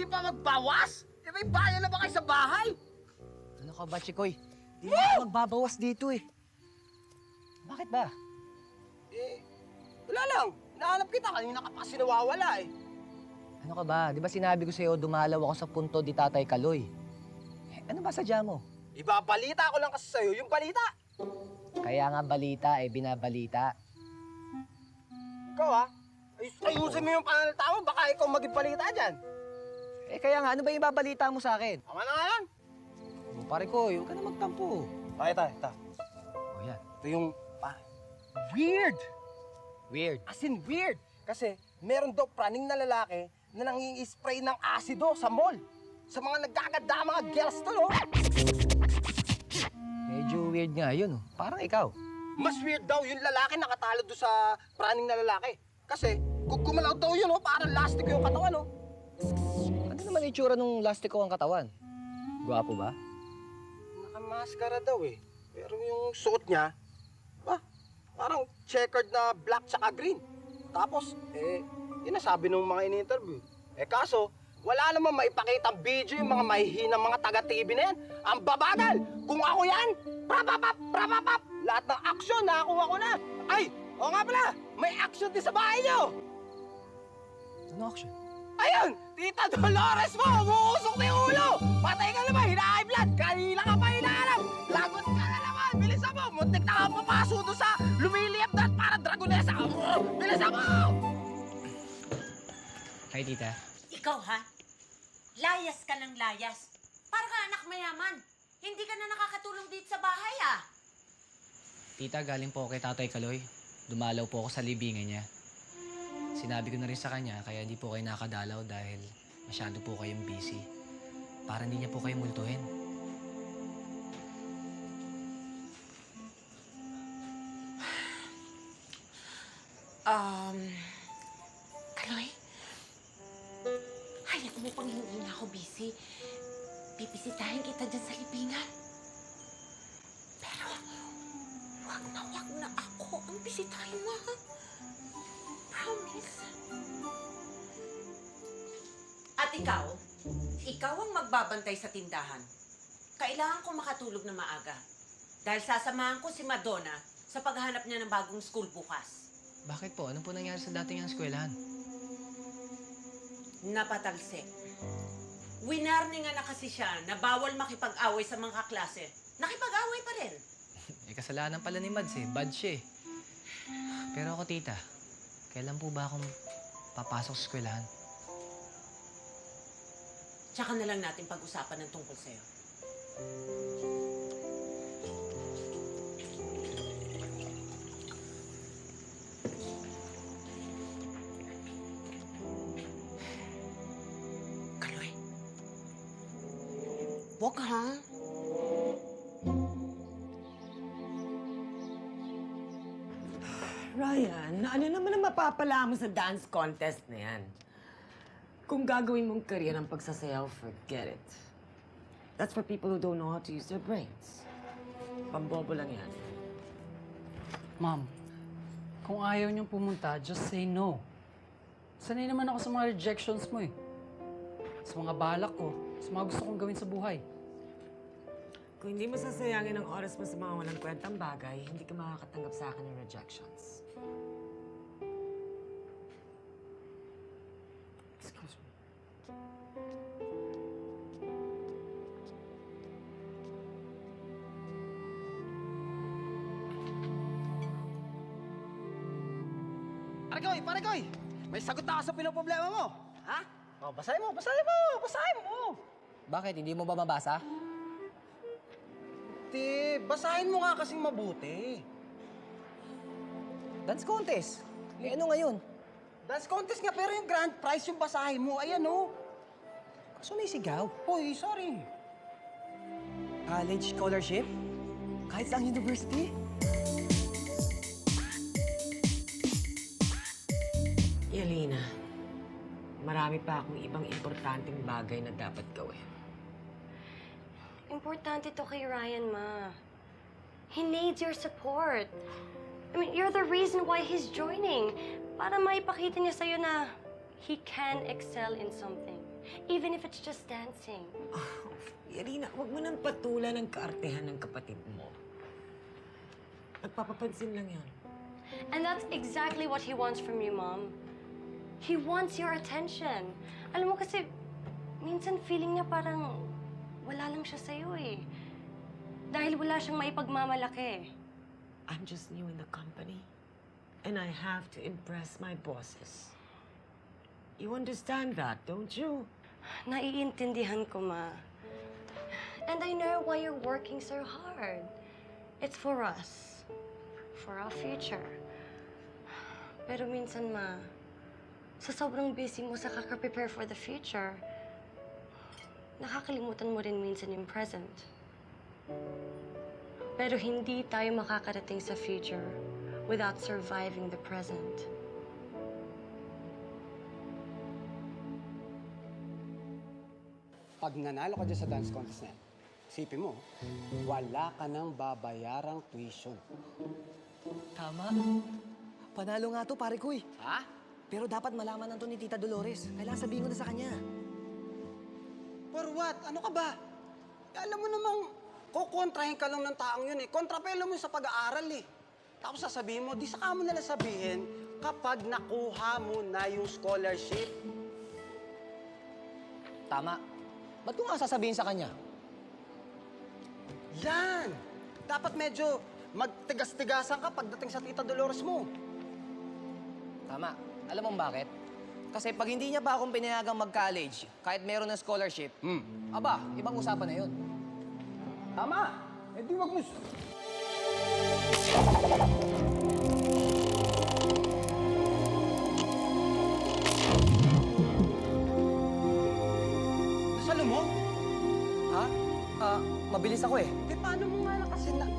pa magbawas? Eh, may bayan na ba kayo sa bahay? Ano ka ba, Chikoy? Di na ako magbabawas dito eh. Bakit ba? Eh, wala lang. Hinahanap kita. Kanina ka pa kasi nawawala eh. Ano ka ba? Di ba sinabi ko sa'yo, dumalaw ako sa punto di Tatay Kaloy? Eh, ano ba sadya mo? Ibabalita ko lang kasi sa'yo yung balita. Kaya nga balita eh, binabalita. Ikaw ha? Ayusin mo yung pananalita mo. Baka ikaw maging balita dyan. Eh kaya nga, ano ba yung babalita mo sa akin? Tama na nga yan. Oh, pare ko, huwag ka na magtampo. Ito. Oh, yan. Ito yung weird. Weird. As in weird. Kasi meron daw praning na lalaki na nangingi-spray ng asido sa mall. Sa mga nagkaganda mga girls to, no? Medyo weird nga yun. Oh. Parang ikaw. Mas weird daw yung lalaki nakatalo doon sa praning na lalaki. Kasi kung gumalaw daw yun, no? Parang lastik yung katawan, no? Ano naman itsura nung lastiko ang katawan? Gwapo ba? Nakamaskara daw eh. Pero yung suot niya, parang checkered na black tsaka green. Tapos, yun ang sabi ng mga in-interview. Eh kaso, wala naman maipakitang video yung mga mahihinang mga taga-TV na yan. Ang babagal! Kung ako yan, prapapap! Lahat ng action, nakakuha ko na. Ay, oo nga pala, may action din sa bahay niyo. Ano action? Ayun! Tita Dolores mo! Umuusok na yung ulo! Patay ka naman! Hina-high blood! Kanina ka pa hinahanap! Lagot ka na naman! Bilisan mo! Muntik na ka papaso doon sa lumiliyap na para dragonesa! Bilisan mo! Hi, tita. Ikaw, ha? Layas ka ng layas. Para ka anak mayaman. Hindi ka na nakakatulong dito sa bahay, ah. Tita, galing po ako kay Tatay Kaloy. Dumalaw po ako sa libingan niya. Sinabi ko na rin sa kanya, kaya hindi po kayo nakadalaw dahil masyado po kayong busy. Para hindi niya po kayo multuhin. Kaloy? Hayaan mo pang hindi na ako busy. Bibisitahin kita dyan sa libingan. Pero, wag na ako ang bisitahin mo, ha? Promise. At ikaw ang magbabantay sa tindahan. Kailangan ko makatulog na maaga. Dahil sasamahan ko si Madonna sa paghahanap niya ng bagong school bukas. Bakit po? Ano po nangyari sa dating ang eskwelahan? Napatalsik. Winarningan na kasi siya na bawal makipag-away sa mga kaklase. Nakipag-away pa rin. Eh, kasalanan pala ni Mads eh. Bad siya eh. Pero ako, tita, kailan po ba akong papasok sa eskwelahan? Tsaka na lang natin pag-usapan ng tungkol sa'yo. Kaloy. Wag, ha? Ryan, ano naman ang mapapala mo sa dance contest na yan? Kung gagawin mong career ang pagsasayaw, forget it. That's for people who don't know how to use their brains. Pambobo lang yan. Ma'am, kung ayaw niyong pumunta, just say no. Sanay naman ako sa mga rejections mo eh. Sa mga balak ko, sa mga gusto kong gawin sa buhay. Kung hindi mo sasayangin ang oras mo sa mga walang kwentang bagay, hindi ka makakatanggap sa akin ng rejections. Excuse me. Pare Koy! May sagot na ako sa pinoproblema mo. Ha? Oh, basahin mo! Bakit? Hindi mo ba mabasa? Basahin mo nga kasing mabuti. Dance contest. Eh, ano ngayon? Dance contest nga, pero yung grand prize yung basahin mo. Ayan, oh. Sumisigaw. Hoy, sorry. College scholarship? Kahit sa university? Yelena, marami pa akong ibang importanteng bagay na dapat gawin. Importante to kay Ryan, Ma. He needs your support. I mean, you're the reason why he's joining. Para maipakita niya sa'yo na he can excel in something. even if it's just dancing. Irina, huwag mo nang patulan ng kaartehan ng kapatid mo. Nagpapapansin lang yan. And that's exactly what he wants from you, Mom. He wants your attention. Alam mo kasi, minsan feeling niya parang wala lang siya sa'yo eh. Dahil wala siyang maipagmamalaki. I'm just new in the company, and I have to impress my bosses. You understand that, don't you? Naiintindihan ko, Ma. And I know why you're working so hard. It's for us. For our future. Pero minsan, Ma, sa sobrang busy mo sa kaka-prepare for the future, nakakalimutan mo rin minsan yung present. Pero hindi tayo makakarating sa future without surviving the present. Pag nanalo ka dyan sa dance contest na yan, isipin mo, wala ka nang babayarang tuition. Tama. Panalo nga to, pare ko eh. Ha? Pero dapat malaman na to ni Tita Dolores. Kailangan sabihin ko na sa kanya. For what? Ano ka ba? Alam mo namang, kukontrahin ka lang ng taong yun eh. Kontrapelo mo sa pag-aaral eh. Tapos sasabihin mo, di saka mo nila sabihin kapag nakuha mo na yung scholarship. Tama. Ba't ko nga sasabihin sa kanya? Yan! Dapat medyo magtigas-tigasan ka pagdating sa Tita Dolores mo. Tama. Alam mo bakit? Kasi pag hindi niya pa akong pinayagang mag-college, kahit meron ng scholarship, aba, ibang usapan na yun. Tama! Eh di wag mo... Nasalo mo? Ha? Mabilis ako eh. Eh paano mo nga lang kasi na...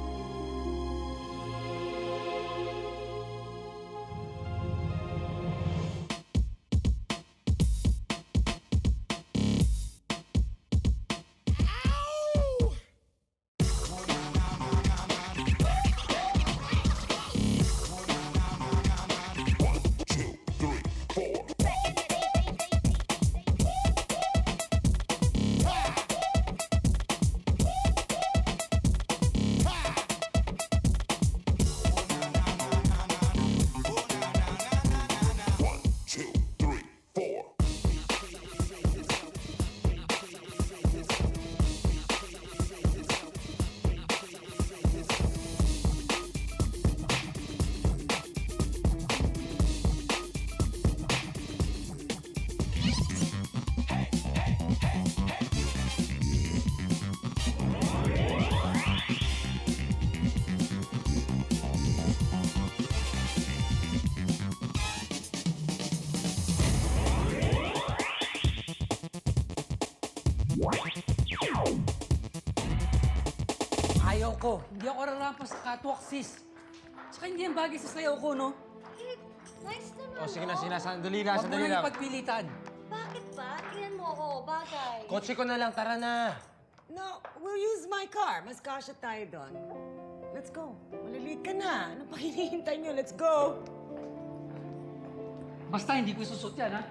Ayaw ko. Hindi ako rarampas sa catwalk, sis. Tsaka hindi yan bagay sa sayaw ko, no? Nice naman, O sige na, no? sandali lang, Huwag mo nang ipagpilitan. Bakit ba? Tingnan mo ako, bagay. Kotse ko na lang, tara na. No, we'll use my car. Mas kasya tayo doon. Let's go. Maliliit ka na. Ano pa hinihintay niyo? Let's go. Basta hindi ko isusot yan, ha?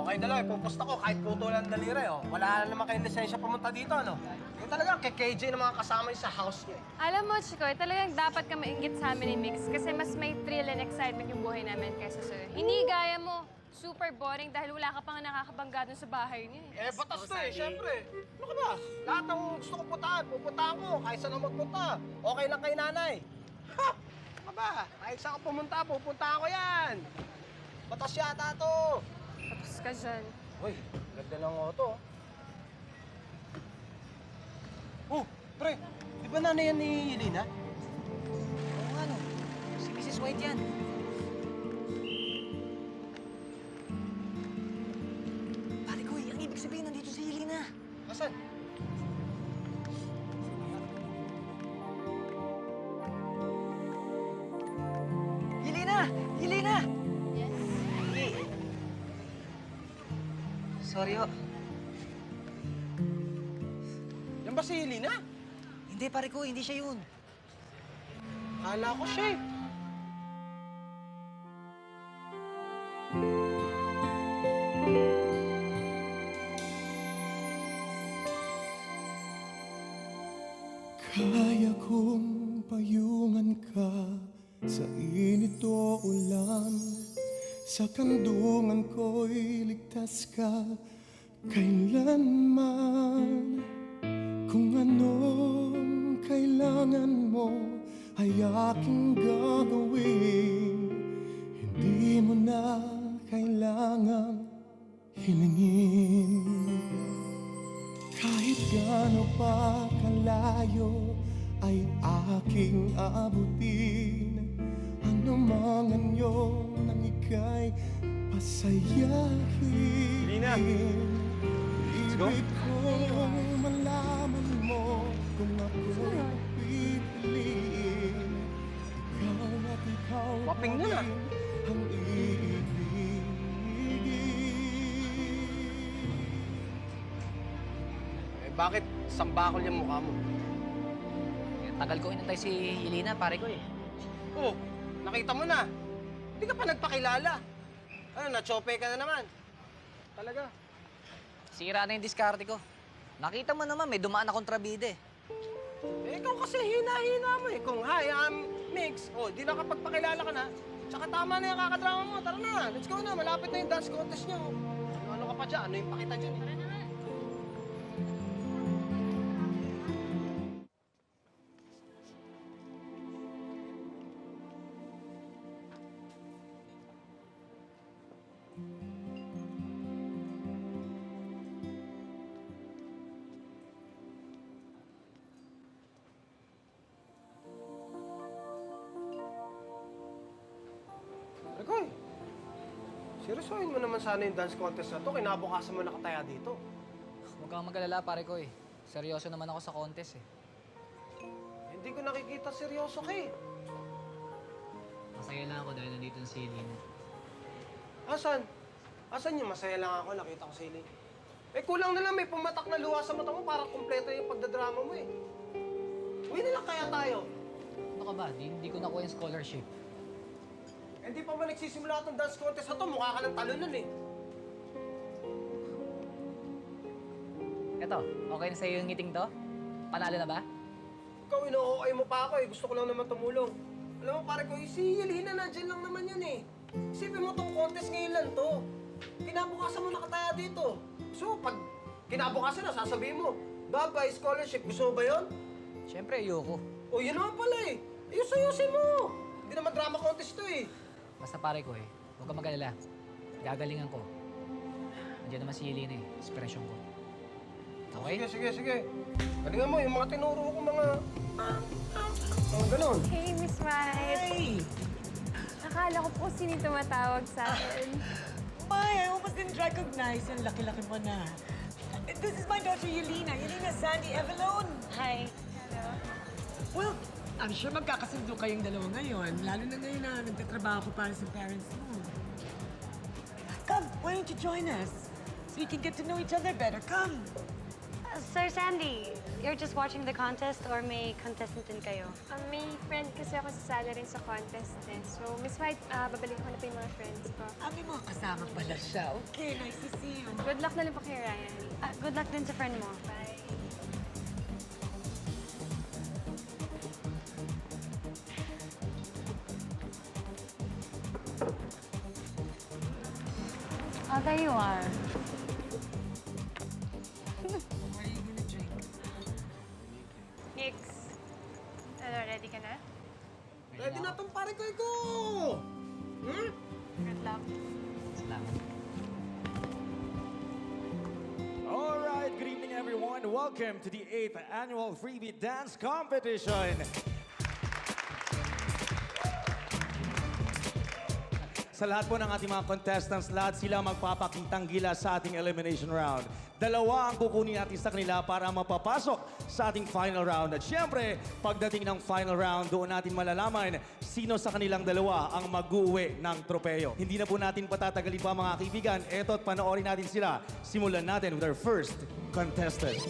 Okay na lang, ipupusta ko kahit putulan ng daliri, oh. Wala na naman kayong lisensya pumunta dito, ano? Yung talagang kay KJ na mga kasama niya sa house niya, eh. Alam mo, Chikoy, talagang dapat ka mainggit sa amin ni Mix kasi mas may thrill and excitement yung buhay namin kaysa sa'yo. Hindi gaya mo, super boring dahil wala ka pang nakakabangga dun sa bahay niya. Eh, batas to eh, syempre. Ano ka ba? Lahat ng gusto ko puntahan, pupuntahan ko. Kahit saan ako magpunta. Okay lang kay nanay. Ha! Ano ka ba? Kahit saan ako pumunta, pupuntahan ko yan. Batas yata to. Tapos ka dyan. Uy, ganda ng auto. Oh, pre, di ba nanay yan ni Yelena? Oo nga, no. Si Mrs. White yan. Pare ko, ang ibig sabihin, nandito si Yelena. Asan? Yelena! Yelena! Yes? Sorry, ho. Yan ba si Yelena? Hindi, pare ko, hindi siya yun. Kala ko siya eh. Kaya kong payungan ka sa init o ulan. Sa kandungan ko'y ligtas ka kailanman. Kung anong kailangan mo ay aking gagawin. Hindi mo na kailangang hilingin. Kahit gaano pa kalayo ay aking abutin. Ano mang anyo nang ika'y pasayahin. Lina, let's go. Ibig kong malaman mo kung ako'y pipiliin. Ikaw at ikaw Waping na na. rin ang iibigin. Eh, bakit sambakol yung mukha mo? Tagal ko inantay si Yelena, pare ko eh. Oh, nakita mo na. Hindi ka pa nagpakilala. Ano, na-chope ka na naman. Talaga. Sira na yung diskarte ko. Nakita mo naman, may dumaan na kontrabida eh. Eh, ikaw kasi hina-hina mo eh. Kung hi, I'm Mix. Oh, di nakapagpakilala ka na. Tsaka tama na yung kakadrama mo. Tara na, let's go na. Malapit na yung dance contest niyo. Ano ka pa dyan? Ano yung pakita dyan? Tara na. Agoy, seryosohin mo naman sana yung dance contest na to. Kinabukasan mo nakataya dito. Huwag kang mag-alala, pare ko eh. Seryoso naman ako sa contest eh. Hindi ko nakikita seryoso ka eh. Masaya lang ako dahil nandito na si Yelena. Asan? Asan yung masaya lang ako? Nakita ko si Eileen. Eh, kulang na lang may pumatak na luha sa mata mo para kumpleto yung pagdadrama mo eh. Uwi na lang kaya tayo. Ano ka ba? Di ko nakuha yung scholarship. Hindi pa ba nagsisimula itong dance contest na to? Mukha ka ng talunan eh. Eto, okay na sa'yo yung ngiting to? Panalo na ba? Ikaw, ino-okay mo pa ako eh. Gusto ko lang naman tumulong. Alam mo, pare ko, si Yelena nandiyan lang naman yun eh. Isipin mo tong contest ngayon lang to. Kinabukasan mo nakataya dito. So, pag kinabukasan na, sasabihin mo, Baba, scholarship, gusto mo ba yun? Siyempre, ayoko. O, yun naman pala eh. Ayos-ayusin mo. Hindi naman drama contest to eh. Basta pare ko eh, huwag kang mag-alala. Gagalingan ko. Nandiyan naman si Yelena eh, inspirasyon ko. Okay? Sige. Galingan mo, yung mga tinuro ko mga ganon. Hey, Miss White. Akala ko po sino yung tumatawag sa akin. May, I almost didn't recognize. Ang laki-laki mo na. This is my daughter, Yelena. Yelena Sandy Evelone. Hi. Well, I'm sure magkakasundo kayong dalawa ngayon. Lalo na ngayon na nagtatrabaho ko para sa parents mo. Come, why don't you join us? So we can get to know each other better. Come. Sir Sandy, you're just watching the contest or may contestant din kayo? May friend kasi ako sasali rin sa contest eh. So, Miss White, babalik ko na pa yung mga friends ko. May mga kasama pala siya. Okay, nice to see you. Good luck na lang po kay Ryan. Good luck din sa friend mo. Bye. Oh, there you are. What are you gonna drink? Nix, ready ka na? Ready na tong pare ko, go! Good luck. Salamat. All right, good evening, everyone. Welcome to the 8th Annual Freebie Dance Competition. Sa lahat po ng ating mga contestants, lahat sila magpapakitang gila sa ating elimination round. Dalawa ang kukunin natin sa kanila para mapapasok sa ating final round. At syempre, pagdating ng final round, doon natin malalaman sino sa kanilang dalawa ang mag-uwi ng tropeyo. Hindi na po natin patatagalin pa mga kaibigan. Eto at panoorin natin sila. Simulan natin with our first contestant.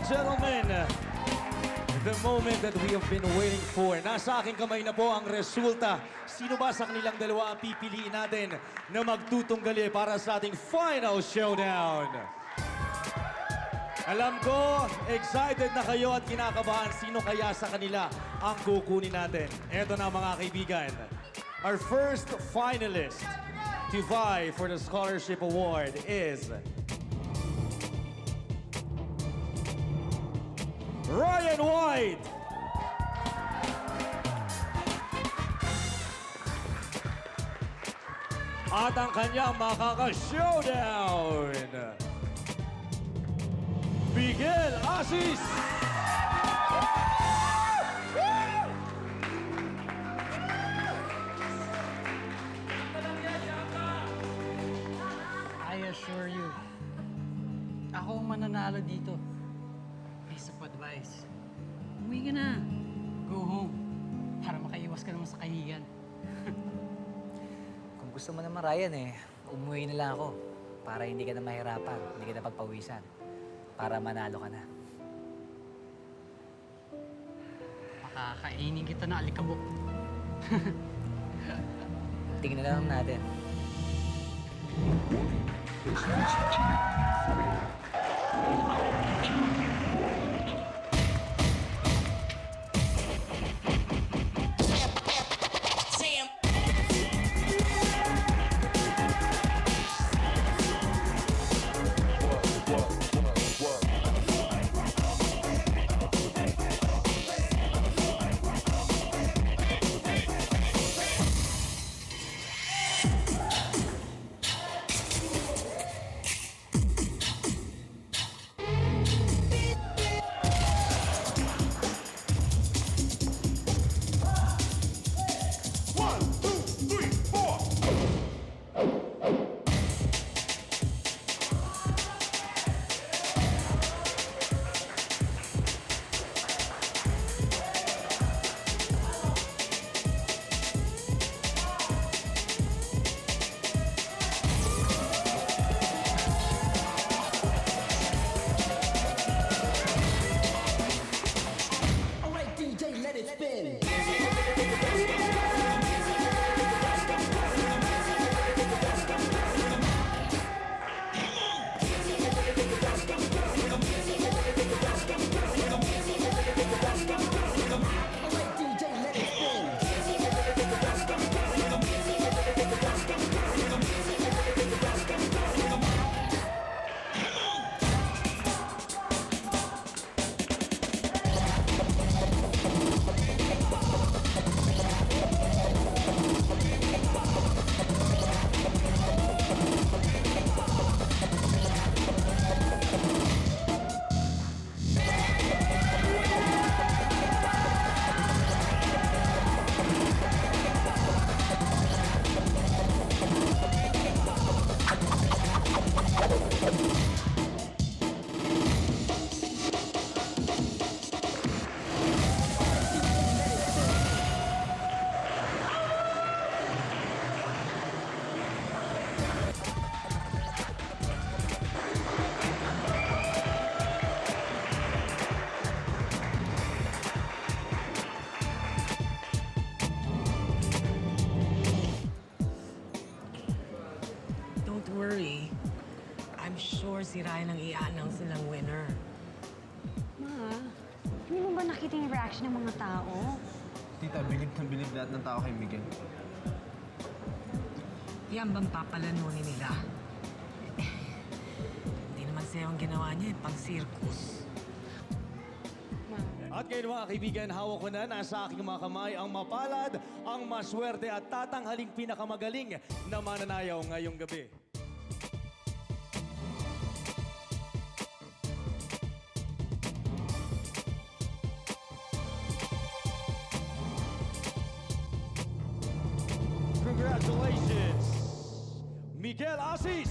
gentlemen, the moment that we have been waiting for. Nasa aking kamay na po ang resulta. Sino ba sa kanilang dalawa ang pipiliin natin na magtutunggali para sa ating final showdown? Alam ko, excited na kayo at kinakabahan. Sino kaya sa kanila ang kukunin natin? Eto na mga kaibigan. Our first finalist to vie for the scholarship award is Ryan White. At ang kanyang makaka-showdown, Miguel Asis. I assure you, ako ang mananalo dito. Piece of advice. Umuwi ka na. Go home. Para makaiwas ka naman sa kahihiyan. Kung gusto mo naman, Ryan, umuwi na lang ako. Para hindi ka na mahirapan, hindi ka na pagpawisan. Para manalo ka na. Pakakainin kita na alikabok. Tingnan na lang natin. Don't worry. I'm sure si Ryan ang i-announce nilang winner. Ma, hindi mo ba nakita yung reaction ng mga tao? Tita, bilib na bilib lahat ng tao kay Miguel. Yan bang papalanunin nila? Hindi naman sa'yo ang ginawa niya, pang-circus. At ngayon mga kaibigan, hawak ko na nasa aking mga kamay ang mapalad, ang maswerte at tatanghaling pinakamagaling na mananayaw ngayong gabi. Congratulations, Miguel Asis!